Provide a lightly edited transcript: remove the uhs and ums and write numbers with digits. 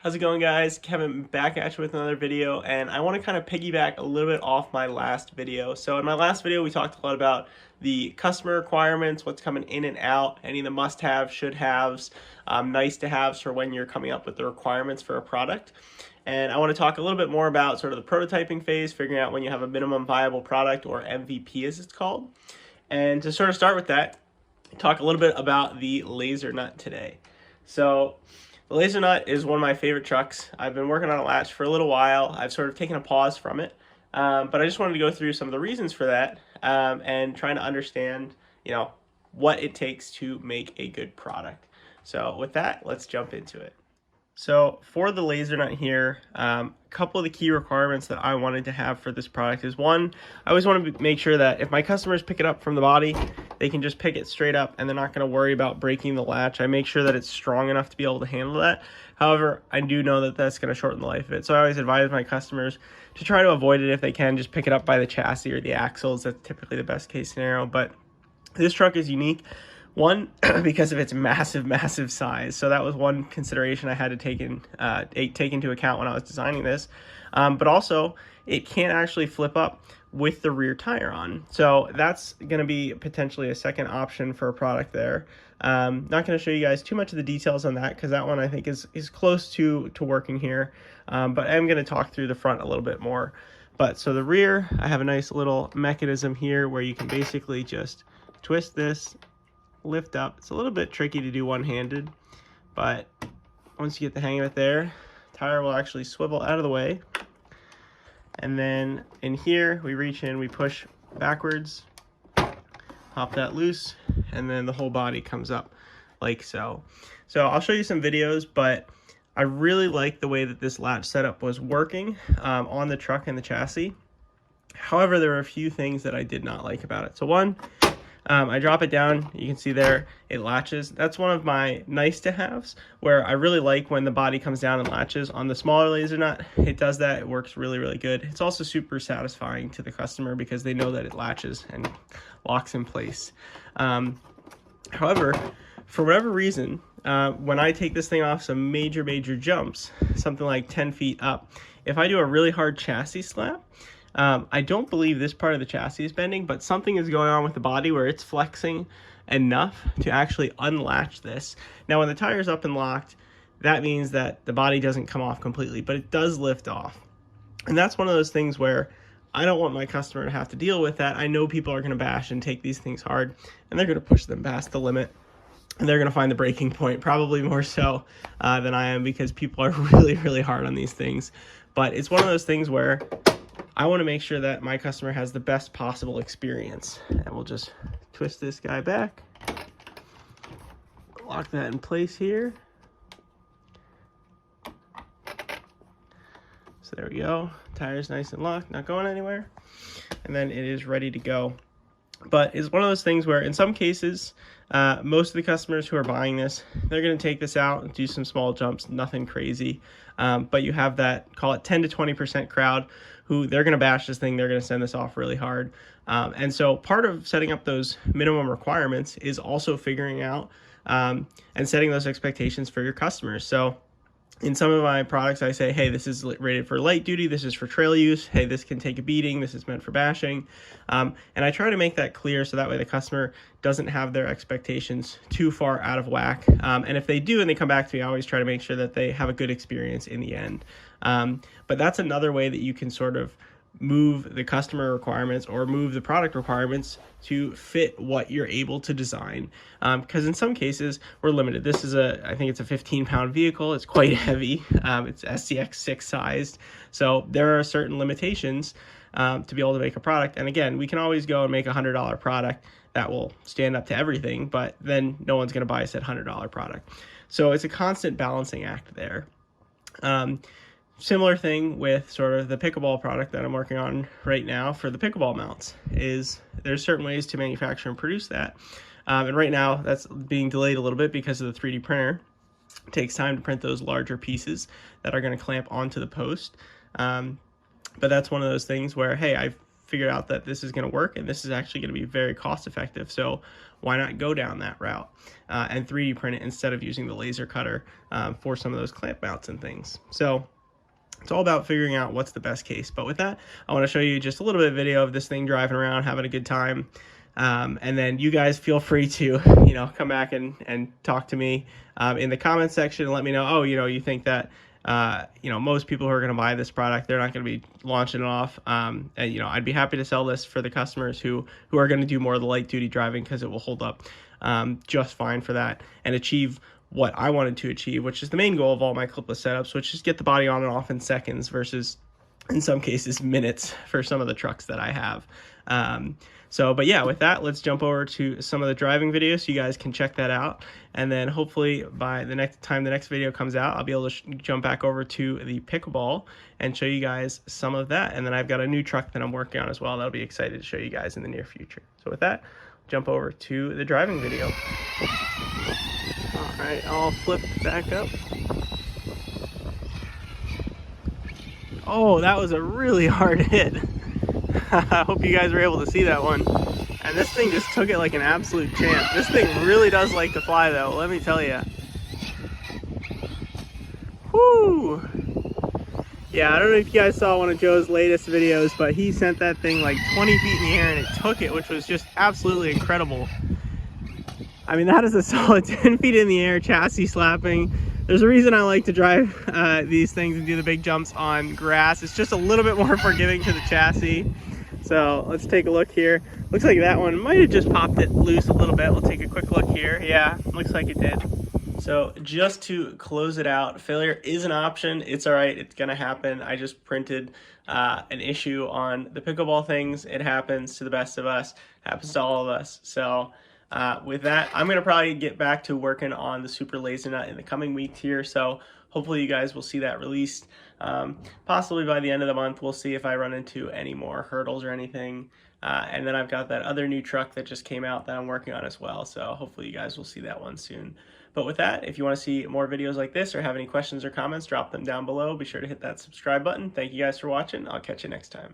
How's it going, guys? Kevin back at you with another video, and I want to kind of piggyback a little bit off my last video. So in my last video, we talked a lot about the customer requirements, what's coming in and out, any of the must-haves, should-haves, nice-to-haves for when you're coming up with the requirements for a product. And I want to talk a little bit more about sort of the prototyping phase, figuring out when you have a minimum viable product, or MVP as it's called. And to sort of start with that, talk a little bit about the Laser Nut today. So the Laser Nut is one of my favorite trucks. I've been working on a latch for a little while. I've sort of taken a pause from it, but I just wanted to go through some of the reasons for that, and trying to understand, what it takes to make a good product. So with that, let's jump into it. So for the Laser Nut here, a couple of the key requirements that I wanted to have for this product is, one, I always want to make sure that if my customers pick it up from the body, they can just pick it straight up and they're not going to worry about breaking the latch. I make sure that it's strong enough to be able to handle that. However, I do know that that's going to shorten the life of it. So I always advise my customers to try to avoid it if they can. Just pick it up by the chassis or the axles. That's typically the best case scenario. But this truck is unique. One, because of its massive size. So that was one consideration I had to take into account when I was designing this. But also, it can't actually flip up with the rear tire on. So that's going to be potentially a second option for a product there. Not going to show you guys too much of the details on that, because that one I think is close to working here. But I'm going to talk through the front a little bit more. But so the rear, I have a nice little mechanism here where you can basically just twist this, lift up. It's a little bit tricky to do one-handed, but once you get the hang of it there, tire will actually swivel out of the way. And then in here, we reach in, we push backwards, pop that loose, and then the whole body comes up like so. So I'll show you some videos, but I really like the way that this latch setup was working on the truck and the chassis. However, there were a few things that I did not like about it. So one, I drop it down, you can see there, it latches. That's one of my nice to haves, where I really like when the body comes down and latches. On the smaller Laser Nut, it does that. It works really good. It's also super satisfying to the customer because they know that it latches and locks in place. However, for whatever reason, when I take this thing off some major jumps, something like 10 feet up, if I do a really hard chassis slap, I don't believe this part of the chassis is bending, but something is going on with the body where it's flexing enough to actually unlatch this. Now, when the tire's up and locked, that means that the body doesn't come off completely, but it does lift off. And that's one of those things where I don't want my customer to have to deal with that. I know people are going to bash and take these things hard, and they're going to push them past the limit. And they're going to find the breaking point, probably more so than I am, because people are really hard on these things. But it's one of those things where I want to make sure that my customer has the best possible experience. And we'll just twist this guy back, lock that in place here. So there we go. Tire's nice and locked, not going anywhere. And then it is ready to go. But it's one of those things where in some cases, most of the customers who are buying this, they're going to take this out and do some small jumps, nothing crazy. But you have that, call it 10 to 20% crowd who they're going to bash this thing. They're going to send this off really hard. And so part of setting up those minimum requirements is also figuring out and setting those expectations for your customers. So in some of my products, I say, hey, this is rated for light duty, this is for trail use, hey, this can take a beating, this is meant for bashing. And I try to make that clear so that way the customer doesn't have their expectations too far out of whack. And if they do and they come back to me, I always try to make sure that they have a good experience in the end. But that's another way that you can sort of move the customer requirements or move the product requirements to fit what you're able to design. Because in some cases we're limited. This is I think it's a 15-pound vehicle. It's quite heavy. It's SCX6 sized. So there are certain limitations to be able to make a product. And again, we can always go and make a $100 product that will stand up to everything, but then no one's going to buy a said $100 product. So it's a constant balancing act there. Similar thing with sort of the pickleball product that I'm working on right now for the pickleball mounts is there's certain ways to manufacture and produce that. And right now that's being delayed a little bit because of the 3D printer. It takes time to print those larger pieces that are going to clamp onto the post. But that's one of those things where, hey, I've figured out that this is going to work and this is actually going to be very cost effective. So why not go down that route and 3D print it instead of using the laser cutter for some of those clamp mounts and things. So it's all about figuring out what's the best case. But with that, I want to show you just a little bit of video of this thing driving around, having a good time. And then you guys feel free to, come back and talk to me in the comment section and let me know, oh, you think that, most people who are going to buy this product, they're not going to be launching it off. And, I'd be happy to sell this for the customers who are going to do more of the light duty driving, because it will hold up just fine for that and achieve what I wanted to achieve, which is the main goal of all my clipless setups, which is get the body on and off in seconds versus in some cases minutes for some of the trucks that I have. But yeah, with that, let's jump over to some of the driving videos so you guys can check that out. And then hopefully by the next time the next video comes out, I'll be able to jump back over to the pickleball and show you guys some of that. And then I've got a new truck that I'm working on as well that'll be excited to show you guys in the near future. So with that, jump over to the driving video. All right, I'll flip back up. Oh, that was a really hard hit. I hope you guys were able to see that one. And this thing just took it like an absolute champ. This thing really does like to fly though, let me tell you. Whoo! Yeah, I don't know if you guys saw one of Joe's latest videos, but he sent that thing like 20 feet in the air and it took it, which was just absolutely incredible. I mean, that is a solid 10 feet in the air, chassis slapping. There's a reason I like to drive these things and do the big jumps on grass. It's just a little bit more forgiving to the chassis. So let's take a look here. Looks like that one might have just popped it loose a little bit. We'll take a quick look here. Yeah, looks like it did. So just to close it out, failure is an option. It's all right, it's gonna happen. I just printed an issue on the pickleball things. It happens to the best of us, happens to all of us. So with that, I'm gonna probably get back to working on the Super Laser Nut in the coming weeks here. So hopefully you guys will see that released possibly by the end of the month. We'll see if I run into any more hurdles or anything. And then I've got that other new truck that just came out that I'm working on as well. So hopefully you guys will see that one soon. But with that, if you want to see more videos like this or have any questions or comments, drop them down below. Be sure to hit that subscribe button. Thank you guys for watching. I'll catch you next time.